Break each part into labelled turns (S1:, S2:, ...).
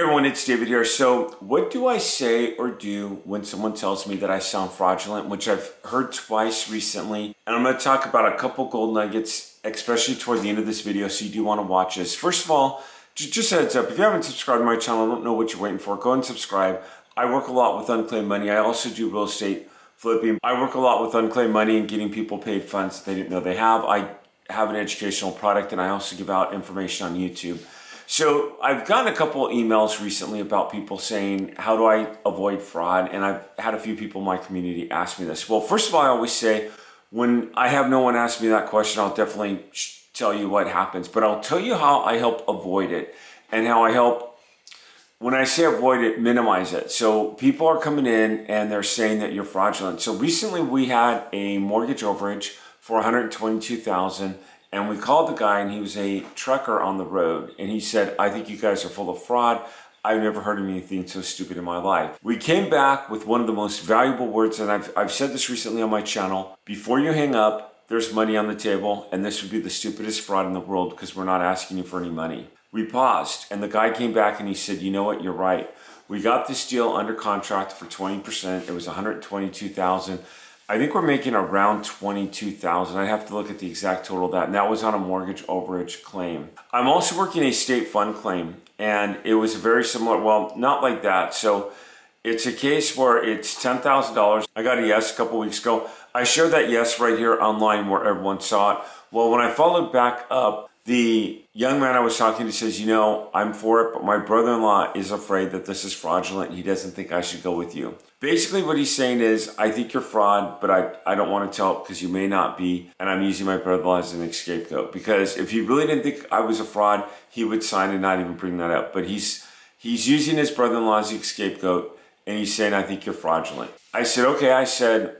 S1: Hey everyone, it's David here. So what do I say or do when someone tells me that I sound fraudulent, which I've heard twice recently? And I'm going to talk about a couple gold nuggets, especially toward the end of this video, so you do want to watch this. First of all, just a heads up, if you haven't subscribed to my channel, I don't know what you're waiting for, go and subscribe. I work a lot with unclaimed money. I also do real estate flipping. I work a lot with unclaimed money and getting people paid funds that they didn't know they have. I have an educational product and I also give out information on YouTube. So I've gotten a couple of emails recently about people saying, how do I avoid fraud? And I've had a few people in my community ask me this. Well, first of all, I always say, when I have no one ask me that question, I'll definitely tell you what happens. But I'll tell you how I help avoid it and how I help, when I say avoid it, minimize it. So people are coming in and they're saying that you're fraudulent. So recently we had a mortgage overage for $122,000. And we called the guy and he was a trucker on the road. And he said, I think you guys are full of fraud. I've never heard of anything so stupid in my life. We came back with one of the most valuable words, and I've said this recently on my channel. Before you hang up, there's money on the table, and this would be the stupidest fraud in the world because we're not asking you for any money. We paused, and the guy came back and he said, you know what, you're right. We got this deal under contract for 20%. It was $122,000. I think we're making around $22,000. I have to look at the exact total of that. And that was on a mortgage overage claim. I'm also working a state fund claim, and it was very similar. Well, not like that. So it's a case where it's $10,000. I got a yes a couple weeks ago. I shared that yes right here online where everyone saw it. Well, when I followed back up, the young man I was talking to says, you know, I'm for it, but my brother-in-law is afraid that this is fraudulent. He doesn't think I should go with you. Basically what he's saying is, I think you're fraud, but I don't want to tell it because you may not be, and I'm using my brother-in-law as an scapegoat. Because if he really didn't think I was a fraud, he would sign and not even bring that up. But he's using his brother-in-law as a scapegoat, and he's saying, I think you're fraudulent. I said, okay, I said,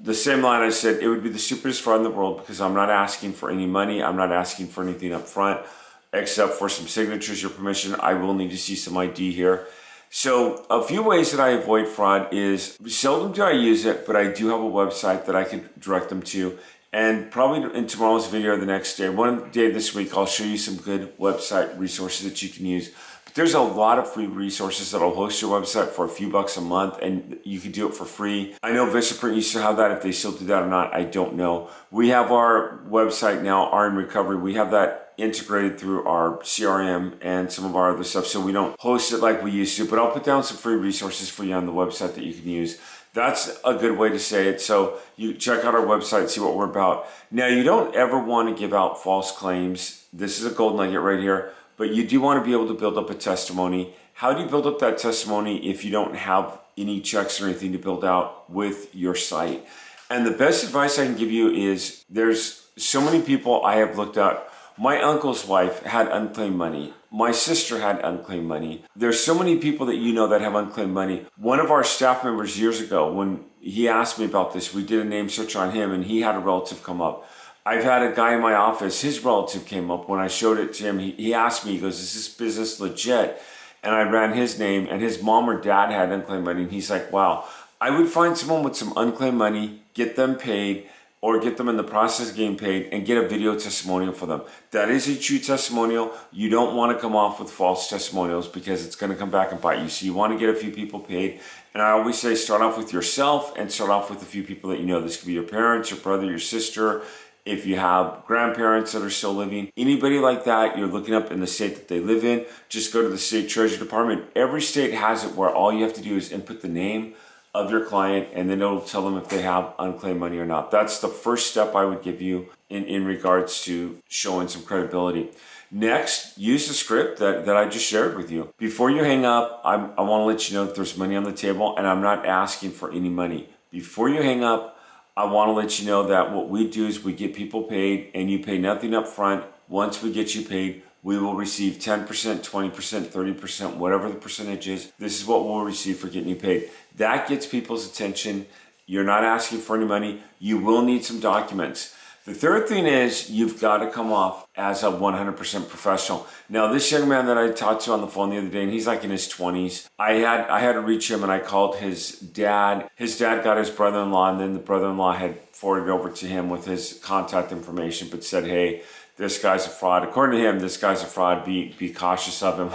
S1: the same line I said, it would be the stupidest fraud in the world because I'm not asking for any money. I'm not asking for anything up front except for some signatures, your permission. I will need to see some ID here. So a few ways that I avoid fraud is, seldom do I use it, but I do have a website that I could direct them to. And probably in tomorrow's video or the next day, one day this week, I'll show you some good website resources that you can use. But there's a lot of free resources that'll host your website for a few bucks a month, and you can do it for free. I know Vistaprint used to have that. If they still do that or not, I don't know. We have our website now, our in recovery. We have that integrated through our CRM and some of our other stuff, so we don't host it like we used to. But I'll put down some free resources for you on the website that you can use. That's a good way to say it. So you check out our website, see what we're about. Now, you don't ever want to give out false claims. This is a gold nugget right here. But you do want to be able to build up a testimony. How do you build up that testimony if you don't have any checks or anything to build out with your site? And the best advice I can give you is, there's so many people I have looked at. My uncle's wife had unclaimed money. My sister had unclaimed money. There's so many people that you know that have unclaimed money. One of our staff members years ago, when he asked me about this, we did a name search on him and he had a relative come up. I've had a guy in my office, his relative came up. When I showed it to him, he asked me, he goes, is this business legit? And I ran his name, and his mom or dad had unclaimed money. And he's like, wow, I would find someone with some unclaimed money, get them paid, or get them in the process of getting paid, and get a video testimonial for them. That is a true testimonial. You don't want to come off with false testimonials because it's going to come back and bite you. So you want to get a few people paid. And I always say, start off with yourself and start off with a few people that you know. This could be your parents, your brother, your sister. If you have grandparents that are still living, anybody like that, you're looking up in the state that they live in, just go to the state treasury department. Every state has it where all you have to do is input the name of your client, and then it'll tell them if they have unclaimed money or not. That's the first step I would give you in regards to showing some credibility. Next, use the script that I just shared with you. Before you hang up, I want to let you know that there's money on the table, and I'm not asking for any money. Before you hang up, I want to let you know that what we do is we get people paid, and you pay nothing up front. Once we get you paid, we will receive 10%, 20%, 30%, whatever the percentage is. This is what we'll receive for getting you paid. That gets people's attention. You're not asking for any money. You will need some documents. The third thing is, you've got to come off as a 100% professional. Now, this young man that I talked to on the phone the other day, and he's like in his 20s, I had to reach him, and I called his dad. His dad got his brother-in-law, and then the brother-in-law had forwarded over to him with his contact information, but said, hey, this guy's a fraud. According to him, this guy's a fraud. Be cautious of him.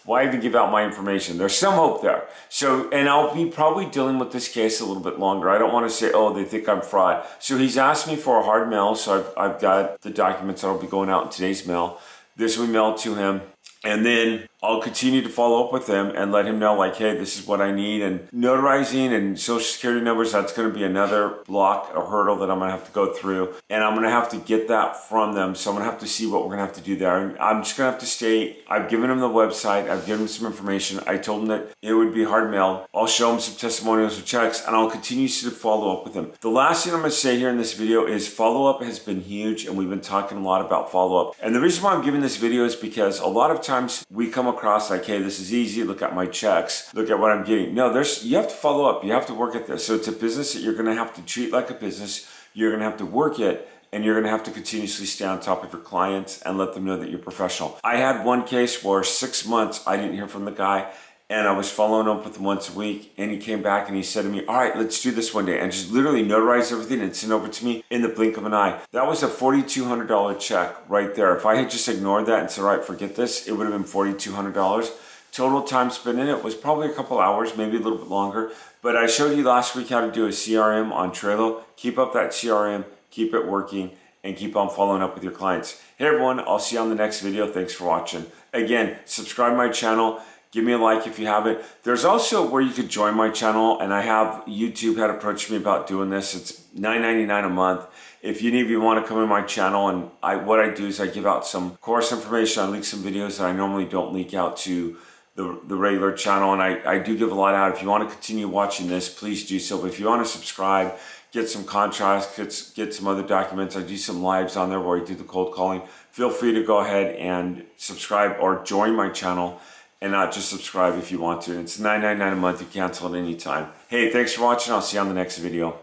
S1: why even give out my information? There's some hope there. So, and I'll be probably dealing with this case a little bit longer. I don't want to say, oh, they think I'm fraud. So he's asked me for a hard mail. So I've got the documents that'll be going out in today's mail. This will be mailed to him. And then I'll continue to follow up with him and let him know, like, hey, this is what I need. And notarizing and social security numbers, that's going to be another block or hurdle that I'm going to have to go through. And I'm going to have to get that from them. So I'm going to have to see what we're going to have to do there. And I'm just going to have to stay. I've given him the website. I've given him some information. I told him that it would be hard mail. I'll show him some testimonials with checks, and I'll continue to follow up with him. The last thing I'm going to say here in this video is follow-up has been huge, and we've been talking a lot about follow-up. And the reason why I'm giving this video is because a lot of times we come across like, hey, this is easy. Look at my checks. Look at what I'm getting. No, you have to follow up. You have to work at this. So it's a business that you're going to have to treat like a business. You're going to have to work it, and you're going to have to continuously stay on top of your clients and let them know that you're professional. I had one case where 6 months I didn't hear from the guy, and I was following up with him once a week, and he came back and he said to me, all right, let's do this one day, and just literally notarized everything and sent over to me in the blink of an eye. That was a $4,200 check right there. If I had just ignored that and said, all right, forget this, it would have been $4,200. Total time spent in it was probably a couple hours, maybe a little bit longer. But I showed you last week how to do a CRM on Trello. Keep up that CRM, keep it working, and keep on following up with your clients. Hey everyone, I'll see you on the next video. Thanks for watching. Again, subscribe to my channel. Give me a like if you haven't. There's also where you could join my channel, and I have YouTube had approached me about doing this. It's $9.99 a month. If any of you want to come in my channel, and what I do is I give out some course information. I leak some videos that I normally don't leak out to the regular channel, and I do give a lot out. If you want to continue watching this, please do so. But if you want to subscribe, get some contracts, get some other documents. I do some lives on there where I do the cold calling. Feel free to go ahead and subscribe or join my channel, and not just subscribe if you want to. It's $9.99 a month. You cancel at any time. Hey, thanks for watching. I'll see you on the next video.